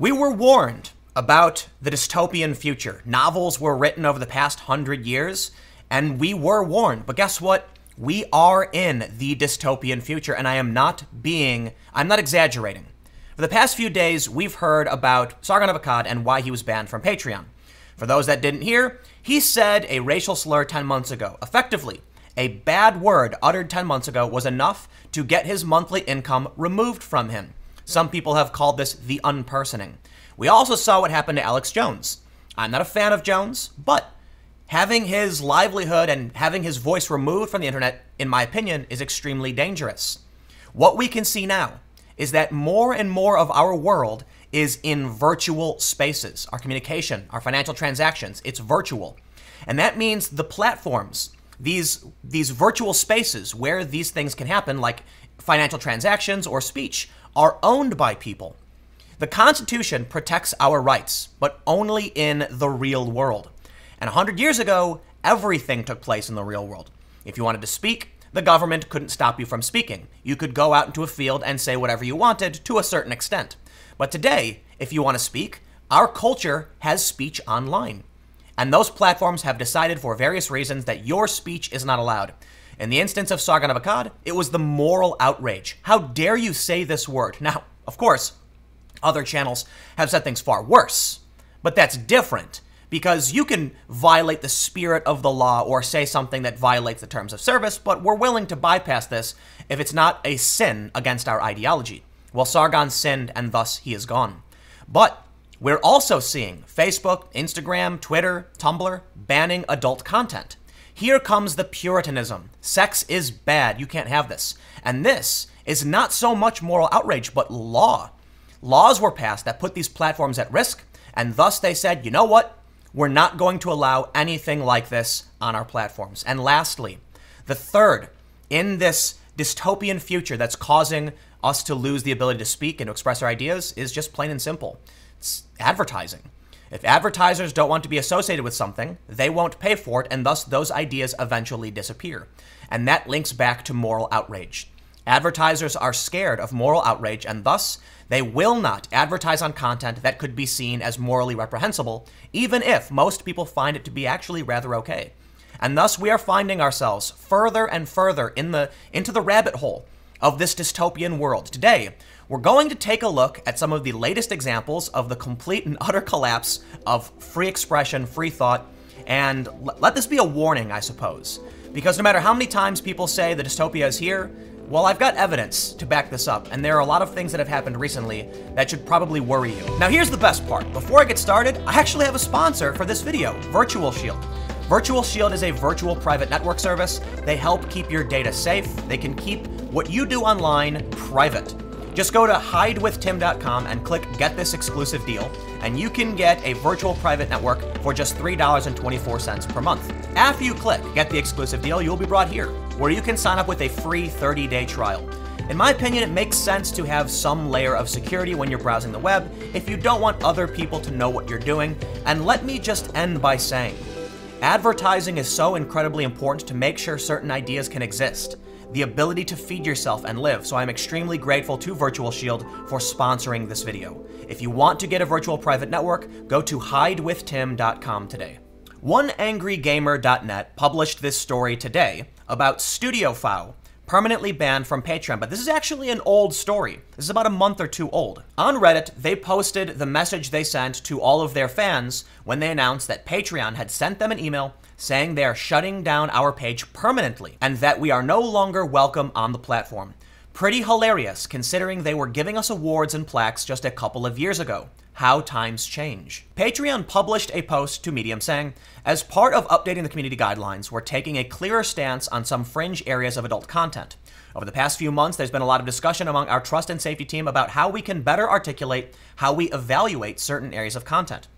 We were warned about the dystopian future. Novels were written over the past 100 years, and we were warned. But guess what? We are in the dystopian future, and I'm not exaggerating. For the past few days, we've heard about Sargon of Akkad and why he was banned from Patreon. For those that didn't hear, he said a racial slur 10 months ago. Effectively, a bad word uttered 10 months ago was enough to get his monthly income removed from him. Some people have called this the unpersoning. We also saw what happened to Alex Jones. I'm not a fan of Jones, but having his livelihood and having his voice removed from the internet, in my opinion, is extremely dangerous. What we can see now is that more and more of our world is in virtual spaces. Our communication, our financial transactions, it's virtual. And that means the platforms, these virtual spaces where these things can happen, like financial transactions or speech, are owned by people. The Constitution protects our rights, but only in the real world. And 100 years ago, everything took place in the real world. If you wanted to speak, the government couldn't stop you from speaking. You could go out into a field and say whatever you wanted to a certain extent. But today, if you want to speak, our culture has speech online. And those platforms have decided for various reasons that your speech is not allowed. In the instance of Sargon of Akkad, it was the moral outrage. How dare you say this word? Now, of course, other channels have said things far worse, but that's different because you can violate the spirit of the law or say something that violates the terms of service, but we're willing to bypass this if it's not a sin against our ideology. Well, Sargon sinned and thus he is gone. But we're also seeing Facebook, Instagram, Twitter, Tumblr banning adult content. Here comes the Puritanism. Sex is bad. You can't have this. And this is not so much moral outrage, but law. Laws were passed that put these platforms at risk, and thus they said, you know what? We're not going to allow anything like this on our platforms. And lastly, the third in this dystopian future that's causing us to lose the ability to speak and to express our ideas is just plain and simple. It's advertising. If advertisers don't want to be associated with something, they won't pay for it, and thus those ideas eventually disappear. And that links back to moral outrage. Advertisers are scared of moral outrage, and thus they will not advertise on content that could be seen as morally reprehensible, even if most people find it to be actually rather okay. And thus we are finding ourselves further and further into the rabbit hole of this dystopian world. Today, we're going to take a look at some of the latest examples of the complete and utter collapse of free expression, free thought, and let this be a warning, I suppose. Because no matter how many times people say the dystopia is here, well, I've got evidence to back this up, and there are a lot of things that have happened recently that should probably worry you. Now, here's the best part. Before I get started, I actually have a sponsor for this video, Virtual Shield. Virtual Shield is a virtual private network service. They help keep your data safe. They can keep what you do online private. Just go to hidewithtim.com and click Get This Exclusive Deal, and you can get a virtual private network for just $3.24 per month. After you click Get the Exclusive Deal, you'll be brought here, where you can sign up with a free 30-day trial. In my opinion, it makes sense to have some layer of security when you're browsing the web if you don't want other people to know what you're doing. And let me just end by saying, advertising is so incredibly important to make sure certain ideas can exist. The ability to feed yourself and live. So I'm extremely grateful to Virtual Shield for sponsoring this video. If you want to get a virtual private network, go to hidewithtim.com today. OneAngryGamer.net published this story today about StudioFow permanently banned from Patreon, but this is actually an old story. This is about a month or two old. On Reddit, they posted the message they sent to all of their fans when they announced that Patreon had sent them an email saying they are shutting down our page permanently and that we are no longer welcome on the platform. Pretty hilarious considering they were giving us awards and plaques just a couple of years ago. How times change. Patreon published a post to Medium saying, as part of updating the community guidelines, we're taking a clearer stance on some fringe areas of adult content. Over the past few months, there's been a lot of discussion among our trust and safety team about how we can better articulate how we evaluate certain areas of content.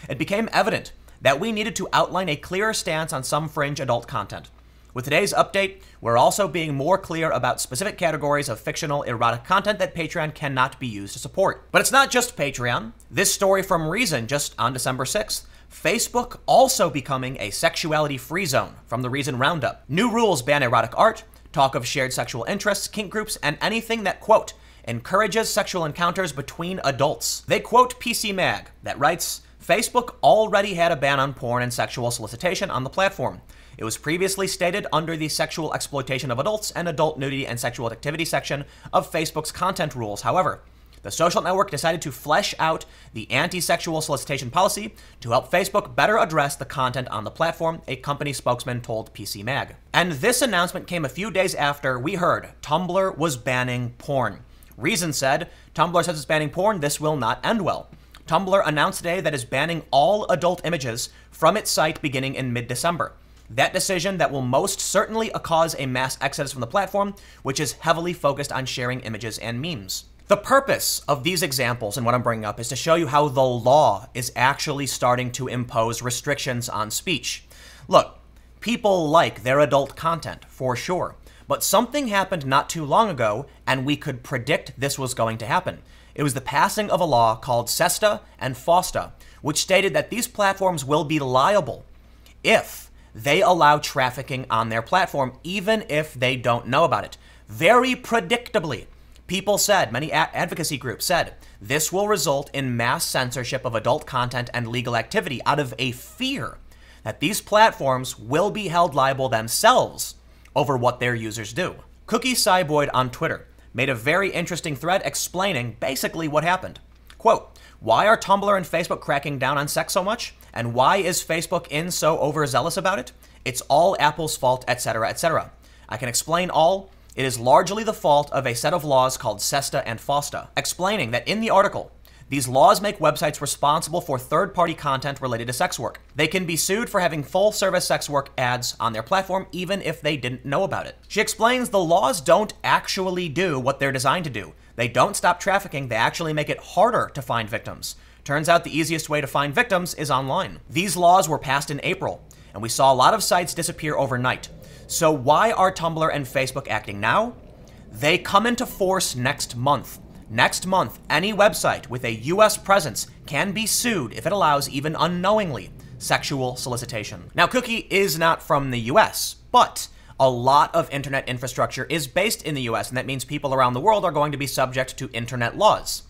It became evident that we needed to outline a clearer stance on some fringe adult content. With today's update, we're also being more clear about specific categories of fictional, erotic content that Patreon cannot be used to support. But it's not just Patreon. This story from Reason just on December 6th. Facebook also becoming a sexuality-free zone from the Reason Roundup. New rules ban erotic art, talk of shared sexual interests, kink groups, and anything that, quote, encourages sexual encounters between adults. They quote PC Mag that writes, Facebook already had a ban on porn and sexual solicitation on the platform. It was previously stated under the sexual exploitation of adults and adult nudity and sexual activity section of Facebook's content rules. However, the social network decided to flesh out the anti-sexual solicitation policy to help Facebook better address the content on the platform, a company spokesman told PC Mag. And this announcement came a few days after we heard Tumblr was banning porn. Reason said, Tumblr says it's banning porn, this will not end well. Tumblr announced today that it's banning all adult images from its site beginning in mid-December. That decision that will most certainly cause a mass exodus from the platform, which is heavily focused on sharing images and memes. The purpose of these examples and what I'm bringing up is to show you how the law is actually starting to impose restrictions on speech. Look, people like their adult content, for sure. But something happened not too long ago, and we could predict this was going to happen. It was the passing of a law called SESTA and FOSTA, which stated that these platforms will be liable if they allow trafficking on their platform, even if they don't know about it. Very predictably, people said, many advocacy groups said, this will result in mass censorship of adult content and legal activity out of a fear that these platforms will be held liable themselves over what their users do. Cookie Cyboid on Twitter made a very interesting thread explaining basically what happened. Quote, why are Tumblr and Facebook cracking down on sex so much? And why is Facebook so overzealous about it? It's all Apple's fault, etc., etc. I can explain all. It is largely the fault of a set of laws called SESTA and FOSTA, explaining that in the article, these laws make websites responsible for third-party content related to sex work. They can be sued for having full-service sex work ads on their platform, even if they didn't know about it. She explains the laws don't actually do what they're designed to do. They don't stop trafficking, they actually make it harder to find victims. Turns out the easiest way to find victims is online. These laws were passed in April, and we saw a lot of sites disappear overnight. So why are Tumblr and Facebook acting now? They come into force next month. Next month, any website with a US presence can be sued if it allows, even unknowingly, sexual solicitation. Now, Cookie is not from the US, but a lot of internet infrastructure is based in the US, and that means people around the world are going to be subject to internet laws.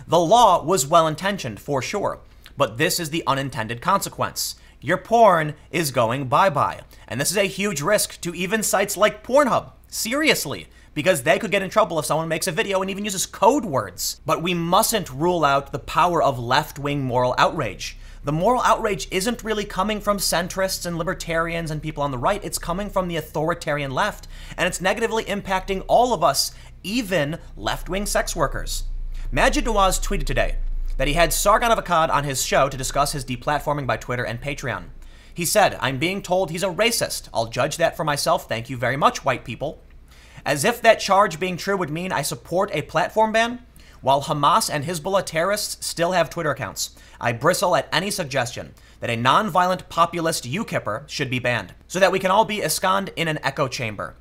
The law was well-intentioned, for sure, but this is the unintended consequence. Your porn is going bye-bye, and this is a huge risk to even sites like Pornhub. Seriously. Because they could get in trouble if someone makes a video and even uses code words. But we mustn't rule out the power of left-wing moral outrage. The moral outrage isn't really coming from centrists and libertarians and people on the right, it's coming from the authoritarian left, and it's negatively impacting all of us, even left-wing sex workers. Majid Nawaz tweeted today that he had Sargon of Akkad on his show to discuss his deplatforming by Twitter and Patreon. He said, I'm being told he's a racist. I'll judge that for myself, thank you very much, white people. As if that charge being true would mean I support a platform ban? While Hamas and Hezbollah terrorists still have Twitter accounts, I bristle at any suggestion that a non-violent populist UKIPper should be banned, so that we can all be ensconced in an echo chamber.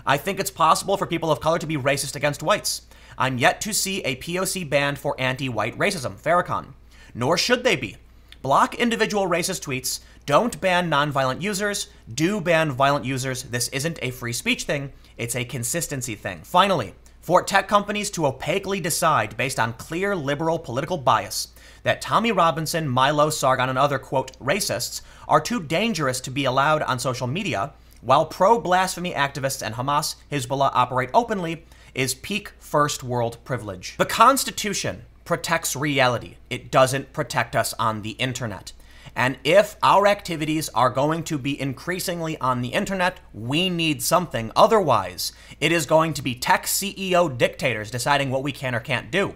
I think it's possible for people of color to be racist against whites. I'm yet to see a POC banned for anti-white racism, Farrakhan. Nor should they be. Block individual racist tweets, don't ban non-violent users, do ban violent users. This isn't a free speech thing, it's a consistency thing. Finally, for tech companies to opaquely decide based on clear liberal political bias that Tommy Robinson, Milo, Sargon, and other, quote, racists are too dangerous to be allowed on social media, while pro-blasphemy activists and Hamas, Hezbollah operate openly, is peak first world privilege. The Constitution protects reality. It doesn't protect us on the internet. And if our activities are going to be increasingly on the internet, we need something. Otherwise, it is going to be tech CEO dictators deciding what we can or can't do.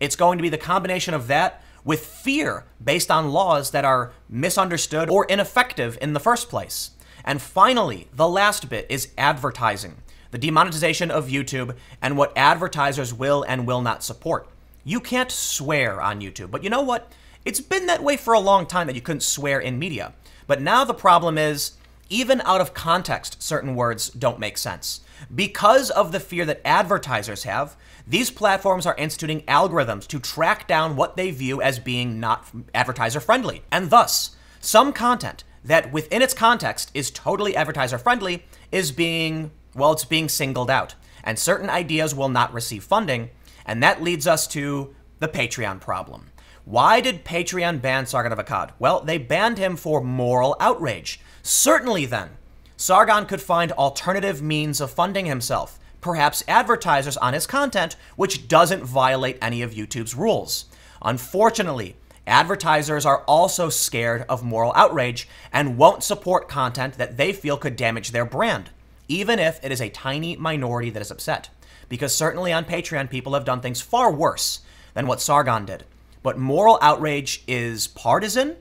It's going to be the combination of that with fear based on laws that are misunderstood or ineffective in the first place. And finally, the last bit is advertising, the demonetization of YouTube and what advertisers will and will not support. You can't swear on YouTube, but you know what? It's been that way for a long time that you couldn't swear in media. But now the problem is, even out of context, certain words don't make sense. Because of the fear that advertisers have, these platforms are instituting algorithms to track down what they view as being not advertiser friendly. And thus, some content that within its context is totally advertiser friendly is being, well, it's being singled out. And certain ideas will not receive funding. And that leads us to the Patreon problem. Why did Patreon ban Sargon of Akkad? Well, they banned him for moral outrage. Certainly then, Sargon could find alternative means of funding himself, perhaps advertisers on his content, which doesn't violate any of YouTube's rules. Unfortunately, advertisers are also scared of moral outrage and won't support content that they feel could damage their brand, even if it is a tiny minority that is upset. Because certainly on Patreon, people have done things far worse than what Sargon did. But moral outrage is partisan,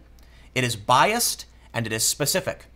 it is biased, and it is specific.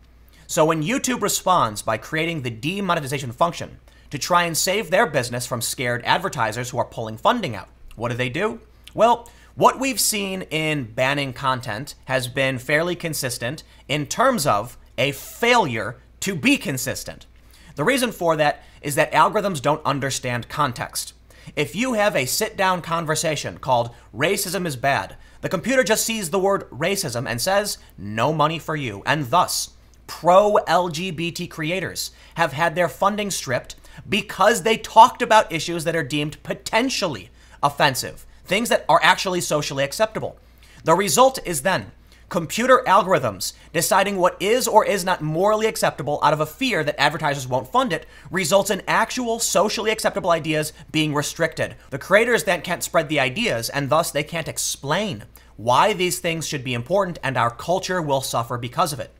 So when YouTube responds by creating the demonetization function to try and save their business from scared advertisers who are pulling funding out, what do? Well, what we've seen in banning content has been fairly consistent in terms of a failure to be consistent. The reason for that is that algorithms don't understand context. If you have a sit-down conversation called racism is bad, the computer just sees the word racism and says, no money for you. And thus, pro-LGBT creators have had their funding stripped because they talked about issues that are deemed potentially offensive, things that are actually socially acceptable. The result is then computer algorithms deciding what is or is not morally acceptable out of a fear that advertisers won't fund it results in actual socially acceptable ideas being restricted. The creators then can't spread the ideas, and thus they can't explain why these things should be important, and our culture will suffer because of it.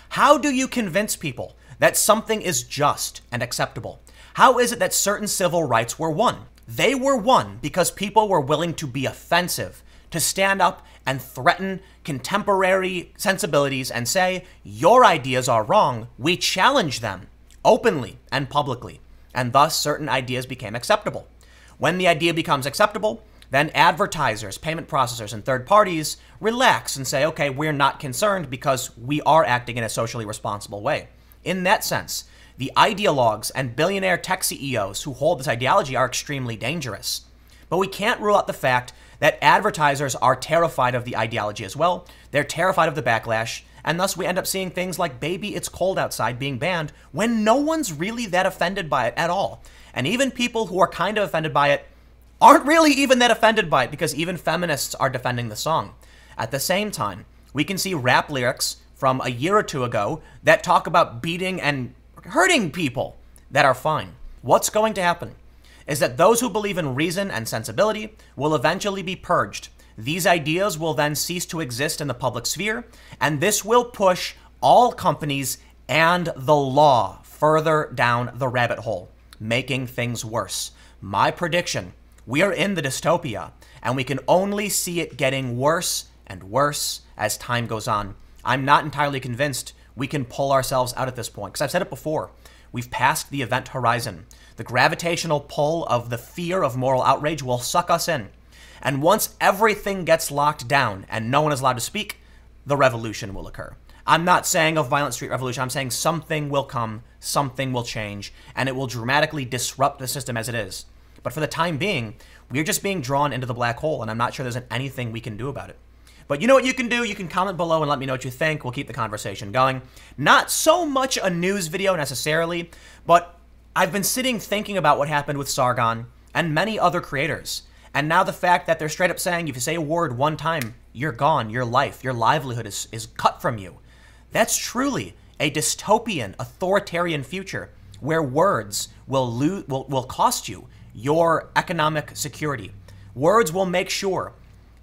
How do you convince people that something is just and acceptable? How is it that certain civil rights were won? They were won because people were willing to be offensive, to stand up and threaten contemporary sensibilities and say, your ideas are wrong. We challenge them openly and publicly. And thus certain ideas became acceptable. When the idea becomes acceptable, then advertisers, payment processors, and third parties relax and say, okay, we're not concerned because we are acting in a socially responsible way. In that sense, the ideologues and billionaire tech CEOs who hold this ideology are extremely dangerous. But we can't rule out the fact that advertisers are terrified of the ideology as well. They're terrified of the backlash, and thus we end up seeing things like Baby It's Cold Outside being banned when no one's really that offended by it at all. And even people who are kind of offended by it aren't really even that offended by it because even feminists are defending the song. At the same time, we can see rap lyrics from a year or two ago that talk about beating and hurting people that are fine. What's going to happen is that those who believe in reason and sensibility will eventually be purged. These ideas will then cease to exist in the public sphere, and this will push all companies and the law further down the rabbit hole, making things worse. My prediction: we are in the dystopia, and we can only see it getting worse and worse as time goes on. I'm not entirely convinced we can pull ourselves out at this point, because I've said it before. We've passed the event horizon. The gravitational pull of the fear of moral outrage will suck us in. And once everything gets locked down and no one is allowed to speak, the revolution will occur. I'm not saying a violent street revolution. I'm saying something will come, something will change, and it will dramatically disrupt the system as it is. But for the time being, we're just being drawn into the black hole, and I'm not sure there's anything we can do about it. But you know what you can do? You can comment below and let me know what you think. We'll keep the conversation going. Not so much a news video necessarily, but I've been sitting thinking about what happened with Sargon and many other creators. And now the fact that they're straight up saying if you say a word one time, you're gone, your life, your livelihood is cut from you. That's truly a dystopian, authoritarian future where words will cost you your economic security. Words will make sure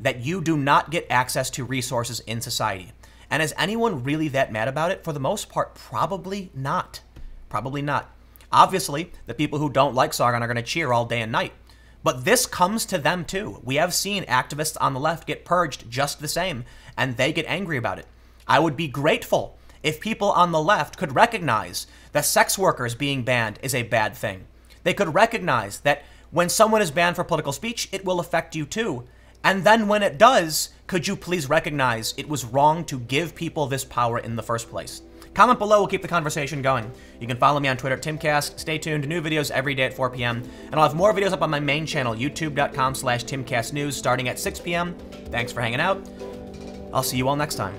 that you do not get access to resources in society. And is anyone really that mad about it? For the most part, probably not. Probably not. Obviously, the people who don't like Sargon are going to cheer all day and night. But this comes to them too. We have seen activists on the left get purged just the same, and they get angry about it. I would be grateful if people on the left could recognize that sex workers being banned is a bad thing. They could recognize that when someone is banned for political speech, it will affect you too. And then when it does, could you please recognize it was wrong to give people this power in the first place? Comment below, we'll keep the conversation going. You can follow me on Twitter at Timcast. Stay tuned, new videos every day at 4 p.m. And I'll have more videos up on my main channel, youtube.com/TimCastNews, starting at 6 p.m. Thanks for hanging out. I'll see you all next time.